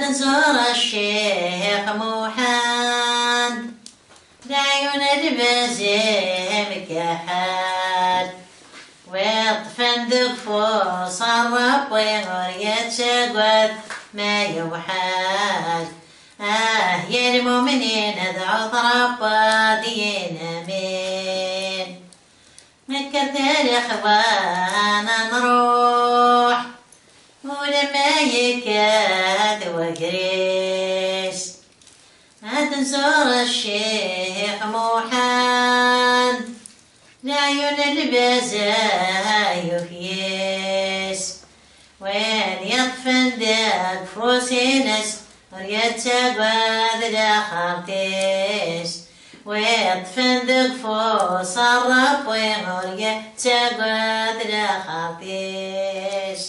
نزور الشيخ محمد لعيون البزيم كحال ويطفن دقفوص الرب ويغريت سقوت ما يوحال يا المؤمنين ادعوا رب دينا امين مكة الاخوان نروح ولما يكاد وقريس نزور الشيخ محمد لعيون البزايف يس وين يطفن داك فوسينس وريت سقواد داخرتيس ويطفن داك فوس الرب وريت سقواد داخرتيس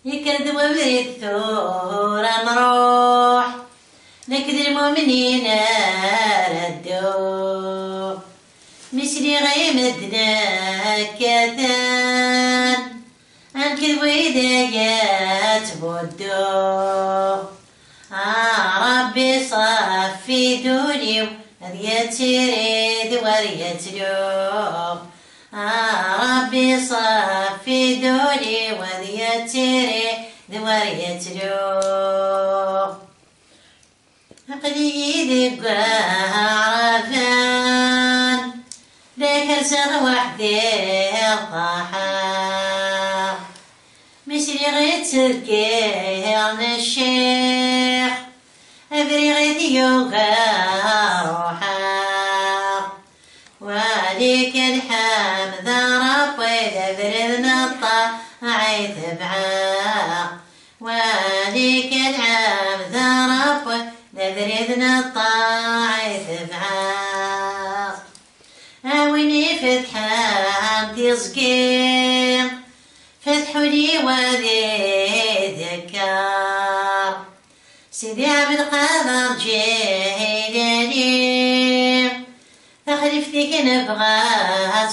يكرد وبريد ثورة نروح نكد المؤمنين ردوا مسري غيمدنا كثان أنكذ ويدايات بودو ربي صفي دوني وريت تريد وريت لوم ربي صفي دوني وريت تريد وريت لوم قليل بقرفان لك سر وحدي الضحى مسري غيت سركيرن الشيخ أبري غيت يوغا روحا وليك الحمد ربي لبردنا الطاعي تبعا وليك الحمد ربي لبردنا الطاعي تبعا أويني فتحة تزكي فتحوا لي وذي ذكر سيدي عبد القادر جيلاني فخلفتك نبغى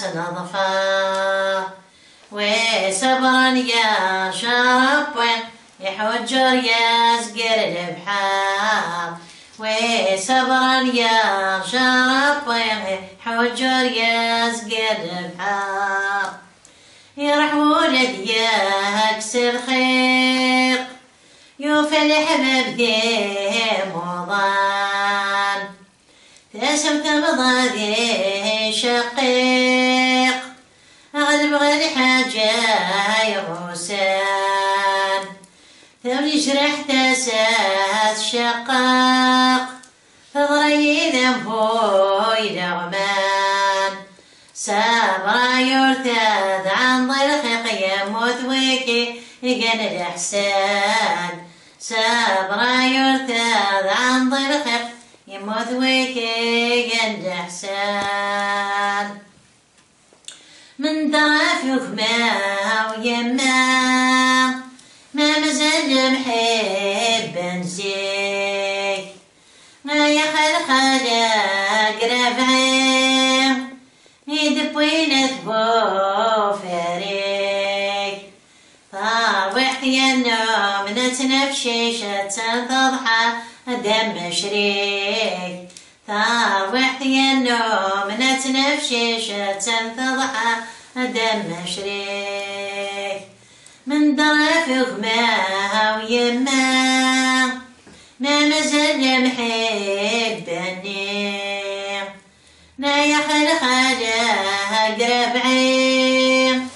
تنظفر وصبرا يا شرب يحجر يا زقر البحار وصبرا يا شرب يحجر يا زقر البحار يرح ولد يا أكسر خيق يوفى الحباب ذي موضان تسم تبضى ذي شقيق أغلب غير حاجة يغوسان ثولي جرح تساس شقاق فضري ذنبو يلغمان سابرا يرتاد عن ضلخق يموت ويكي يقن الإحسان سابرا يرتاد عن ضلخق يموت ويكي يقن الإحسان من درافك ما ويما ما مازال محب نزيك ما يخلق قراب عين يدبوين ثبو فريق طاوحت يا النوم نتنفشيشة تضحى دم شريك طاوحت يا النوم نتنفشيشة تضحى دم شريك من درافق ما ويما ما مازال محبني ما يخلق قراب عين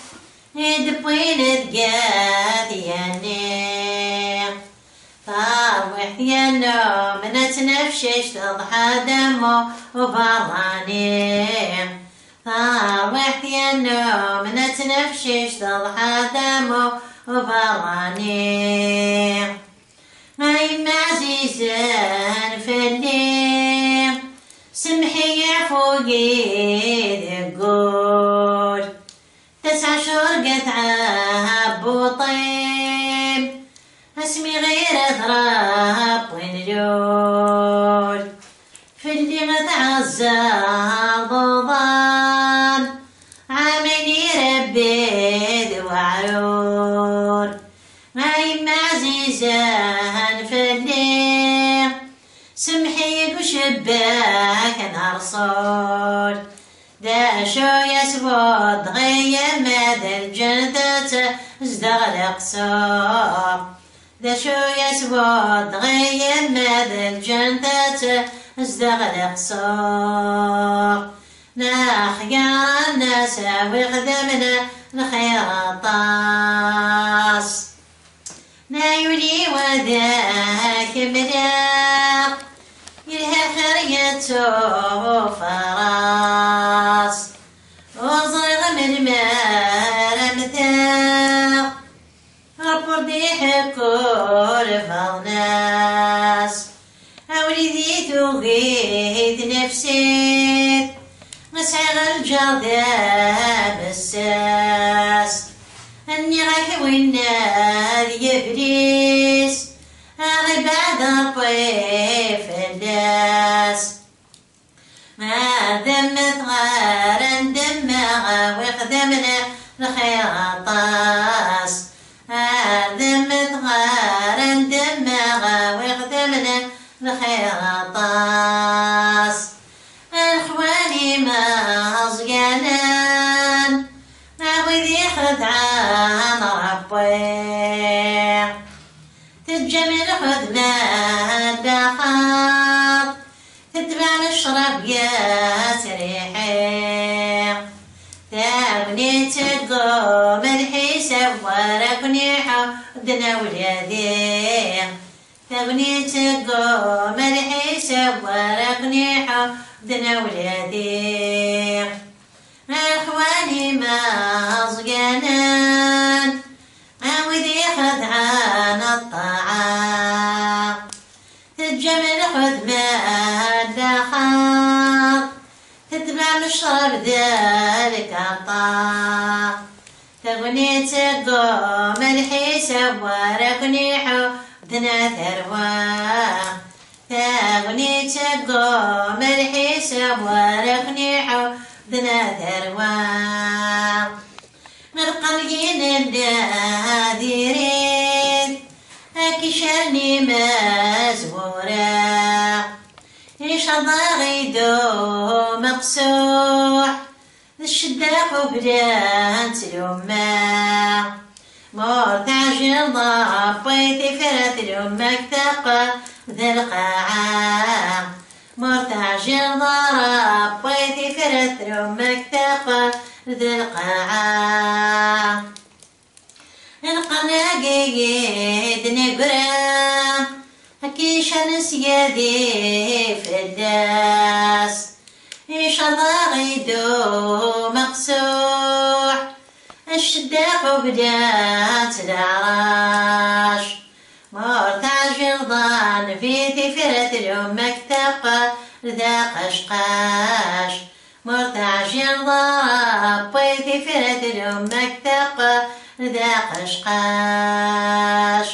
يدبوين تقاث ياني طاوح يا النوم نتنفشش تضحى دمو وبراني طاوح يا النوم نتنفشش تضحى دمو وبراني ما يما عزيزان فلي سمحي فوقي ذقول 9 شهور قطعة بوطيب اسمي غير ضراب ونجول في اللي متعزى ضوضان عامل يربي وعرور ما يما عزيزا فلي سمحي وشباك نرصول دا شو يسود غيا مدى الجنة ازدغ القصور دا شو يسود غيا مدى الجنة ازدغ القصور نخيار الناس وخدمنا الخير طاس نايولي وذاك ملاق يلها خرية فراس وصغ من المال مثاق ربور دي حكور فالناس أوليدي توقيت نفسي مسعى الجردة مساس أني غاك ويناد يبريس أغي بعد الطيف الناس ما دمت غارا دمها وخدمنا الخير طاس دمت غارا دمها وخدمنا الخير طاس اخواني ما صقانان وذي خدعان ربي تتجمل خذنا الدخات تتبع الشرب يا سريحي تابني تقوم الحساب وركني حدنا ولادي تابني تقوم الحساب وركني حدنا ولادي اخواني ما صقانان وذي خدعان الطعام تتجمل خذ ماء الدخان تتبع مشرب ذلك الطاق تغني تقوم الحساب وركني حدنا ثروة تغني تقوم الحساب وركني حدنا ثروة القلقين النادرين أكشرني مزبورة إيش ضاغيدو مقسوح الشداق وبلان تلوما مرتعش ضبيتي فرات الأمك تقى ذا القاعة مرتعش ضبيتي فرات الأمك تقى ذا القاعة القناقيد نقرا كيش نسيادي فداس إيش ضاغيدو مقسوح الشداق وبدات العراش مرتع جرضان في ثفرة الأمك تقى ذا قشقاش مرتع جرضان في ثفرة الأمك تقى ذا قشقاش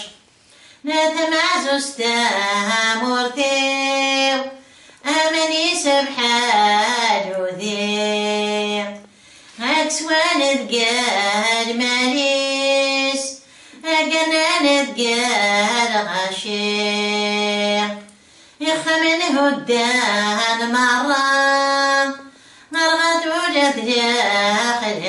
نتمع زستها مرتيو أمني سبحان ذيق عكس وندقال ماليس أقنا ندقال غشيق يخمن هدان مرة مرغت ولد داخل